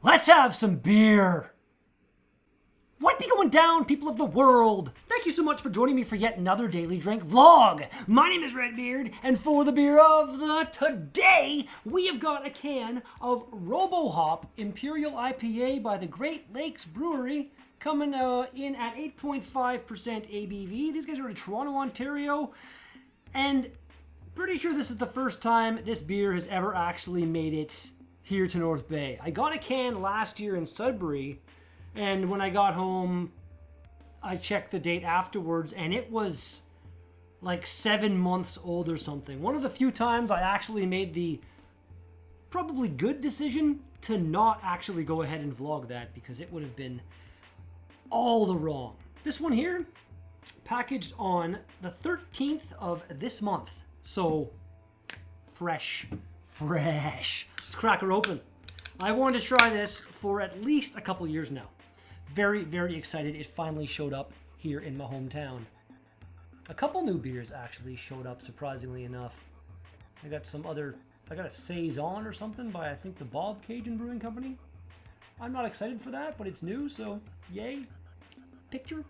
Let's have some beer. What be going down, people of the world? Thank you so much for joining me for yet another Daily Drink vlog. My name is Redbeard, and for the beer of the today, we have got a can of Robohop Imperial IPA by the Great Lakes Brewery, coming in at 8.5% ABV. These guys are in Toronto, Ontario, and pretty sure this is the first time this beer has ever actually made it here to North Bay. I got a can last year in Sudbury, and when I got home, I checked the date afterwards, and it was like 7 months old or something. One of the few times I actually made the probably good decision to not actually go ahead and vlog that, because it would have been all the wrong. This one here, packaged on the 13th of this month. So, fresh. Let's crack her open. I've wanted to try this for at least a couple years now. Very, very excited it finally showed up here in my hometown. A couple new beers actually showed up, surprisingly enough. I got a Saison or something by, I think, the Bob Cajun Brewing Company. I'm not excited for that, but it's new, so yay. Picture.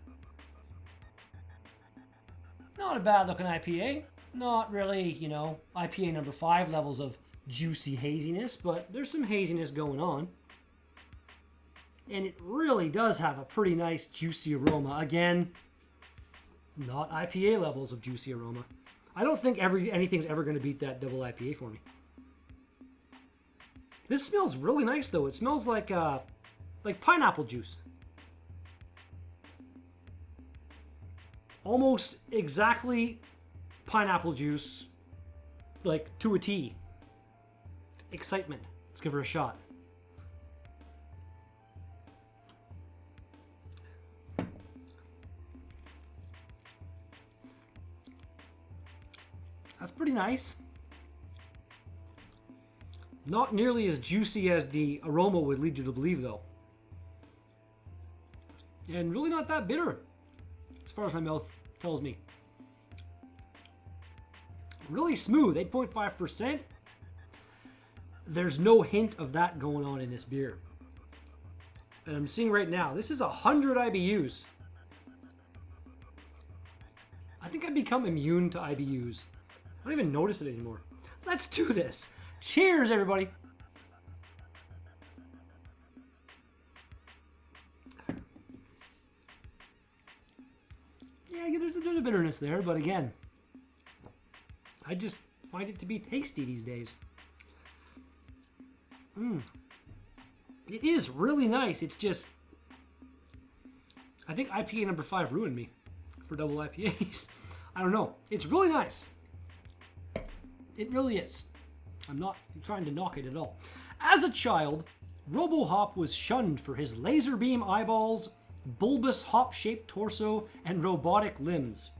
Not a bad looking IPA. Not really, you know, IPA number 5 levels of juicy haziness, but there's some haziness going on. And it really does have a pretty nice juicy aroma. Again, not IPA levels of juicy aroma. I don't think anything's ever going to beat that double IPA for me. This smells really nice though. It smells like pineapple juice. Almost exactly pineapple juice, like to a T. Excitement. Let's give her a shot. That's pretty nice. Not nearly as juicy as the aroma would lead you to believe, though. And really not that bitter, as far as my mouth tells me. Really smooth, 8.5%. There's no hint of that going on in this beer. And I'm seeing right now, this is 100 IBUs. I think I've become immune to IBUs. I don't even notice it anymore. Let's do this. Cheers, everybody. Yeah, there's a bitterness there, but again, I just find it to be tasty these days. It is really nice. It's just, I think IPA number 5 ruined me for double IPAs. I don't know. It's really nice. It really is. I'm not trying to knock it at all. As a child, Robohop was shunned for his laser beam eyeballs, bulbous hop-shaped torso, and robotic limbs.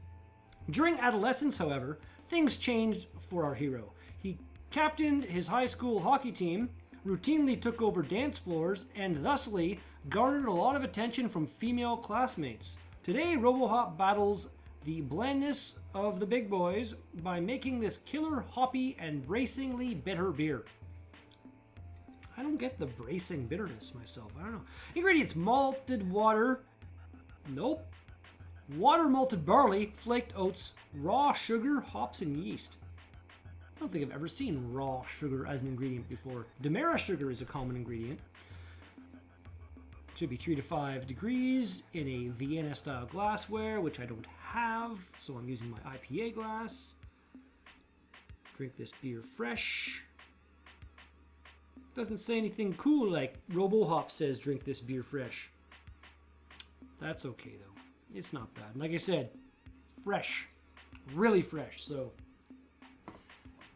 During adolescence, however, things changed for our hero. He captained his high school hockey team, routinely took over dance floors, and thusly garnered a lot of attention from female classmates. Today, Robohop battles the blandness of the big boys by making this killer, hoppy, and bracingly bitter beer. I don't get the bracing bitterness myself. I don't know. Ingredients: malted water. Nope. Water, malted barley, flaked oats, raw sugar, hops, and yeast. I don't think I've ever seen raw sugar as an ingredient before. Demerara sugar is a common ingredient. Should be 3 to 5 degrees in a Vienna style glassware, which I don't have, so I'm using my IPA glass. Drink this beer fresh. Doesn't say anything cool like Robohop says drink this beer fresh. That's okay though. It's not bad. Like I said, fresh. Really fresh, so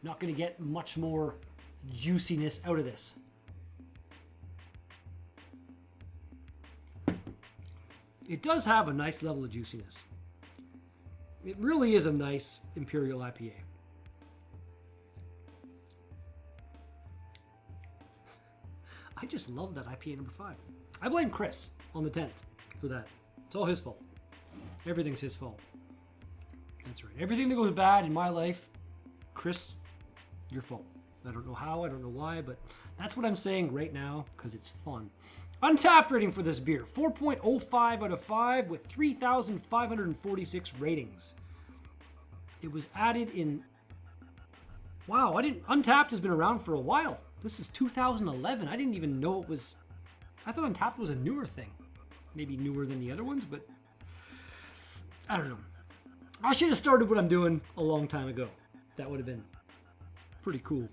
not gonna get much more juiciness out of this. It does have a nice level of juiciness. It really is a nice Imperial IPA. I just love that IPA number 5. I blame Chris on the 10th for that. It's all his fault. Everything's his fault. That's right. Everything that goes bad in my life, Chris, your fault. I don't know how, I don't know why, but that's what I'm saying right now because it's fun. Untapped rating for this beer, 4.05 out of 5 with 3,546 ratings. It was added in... Wow, Untapped has been around for a while. This is 2011. I didn't even know it was... I thought Untapped was a newer thing. Maybe newer than the other ones, but... I don't know. I should have started what I'm doing a long time ago. That would have been pretty cool.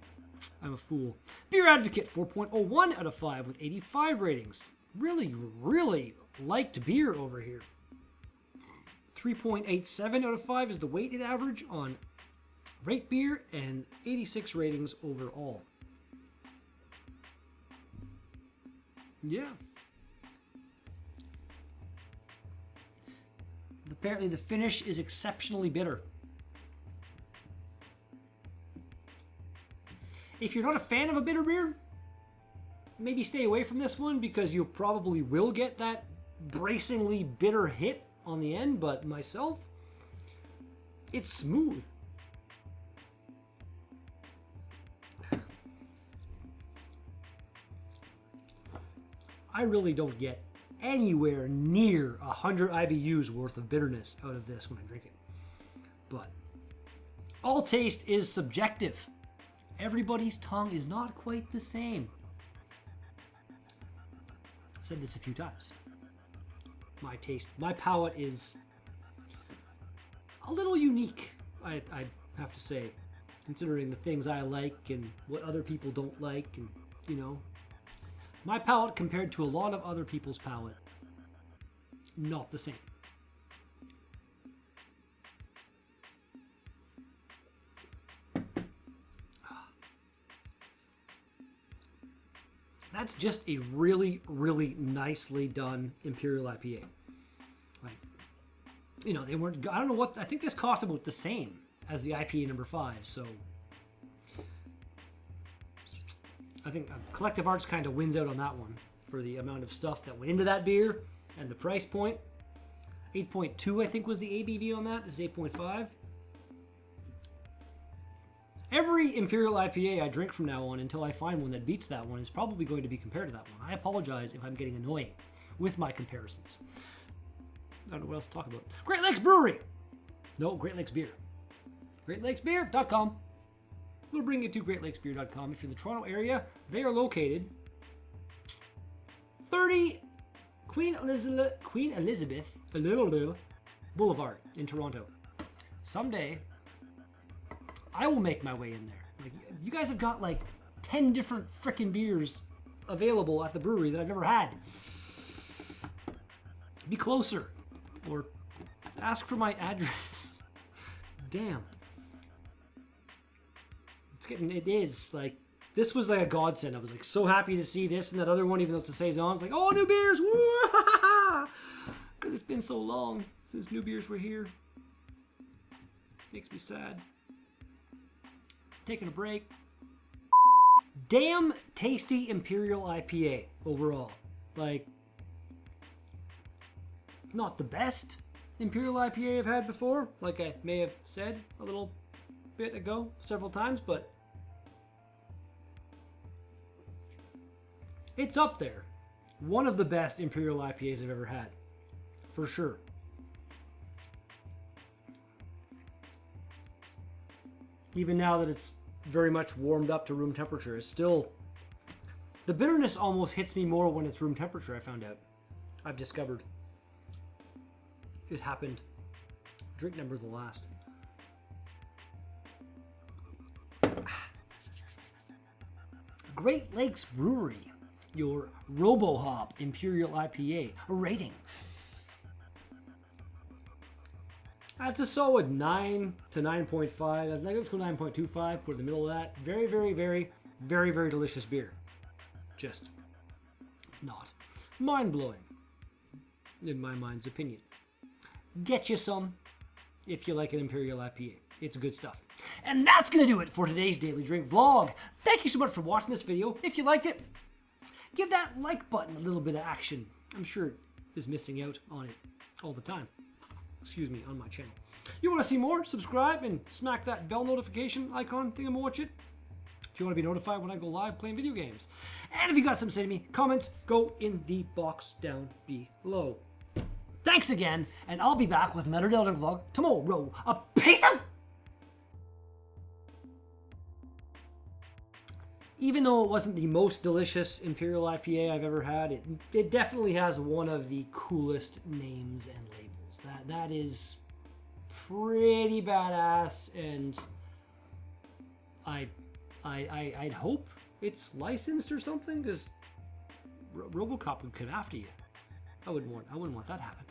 I'm a fool. Beer Advocate, 4.01 out of 5 with 85 ratings. Really, really liked beer over here. 3.87 out of 5 is the weighted average on Rate Beer and 86 ratings overall. Yeah. Apparently the finish is exceptionally bitter. If you're not a fan of a bitter beer, maybe stay away from this one because you probably will get that bracingly bitter hit on the end, but myself, it's smooth. I really don't get anywhere near 100 IBUs worth of bitterness out of this when I drink it. But all taste is subjective. Everybody's tongue is not quite the same. I've said this a few times. My palate is a little unique, I have to say, considering the things I like and what other people don't like, and, you know, my palate compared to a lot of other people's palate, not the same. That's just a really, really nicely done Imperial IPA. Like, you know, they weren't, I don't know what, I think this cost about the same as the IPA number 5, so I think Collective Arts kind of wins out on that one for the amount of stuff that went into that beer and the price point. 8.2 I think was the ABV on that. This is 8.5. Every Imperial IPA I drink from now on until I find one that beats that one is probably going to be compared to that one. I apologize if I'm getting annoying with my comparisons. I don't know what else to talk about. Great Lakes Brewery. No, Great Lakes Beer. GreatLakesBeer.com. We'll bring you to GreatLakesBeer.com. If you're in the Toronto area, they are located 30 Queen Elizabeth Boulevard in Toronto. Someday, I will make my way in there. Like, you guys have got like 10 different frickin' beers available at the brewery that I've never had. Be closer, or ask for my address. Damn. It is like, this was like a godsend. I was like so happy to see this and that other one, even though it's a saison. It's like, oh, new beers, woo! Because it's been so long since new beers were here. Makes me sad. Taking a break. Damn tasty Imperial IPA overall. Like, not the best Imperial IPA I've had before, like I may have said a little bit ago several times, but it's up there. One of the best Imperial IPAs I've ever had, for sure. Even now that it's very much warmed up to room temperature, it's still, the bitterness almost hits me more when it's room temperature, I found out. I've discovered. It happened. Drink number the last. Great Lakes Brewery, your Robohop Imperial IPA rating. That's a solid 9 to 9.5. Let's go 9.25. Put in the middle of that. Very, very, very, very, very delicious beer. Just not mind-blowing, in my mind's opinion. Get you some if you like an Imperial IPA. It's good stuff. And that's going to do it for today's Daily Drink vlog. Thank you so much for watching this video. If you liked it, give that like button a little bit of action. I'm sure it is missing out on it all the time. Excuse me, on my channel. You want to see more? Subscribe and smack that bell notification icon thingamawatchit. if you want to be notified when I go live playing video games. And if you got something to say to me, comments go in the box down below. Thanks again, and I'll be back with another Daily Drink vlog tomorrow. Peace out! Even though it wasn't the most delicious Imperial IPA I've ever had, it definitely has one of the coolest names and labels. That is pretty badass, and I'd hope it's licensed or something, because Robohop would come after you. I wouldn't want that to happen.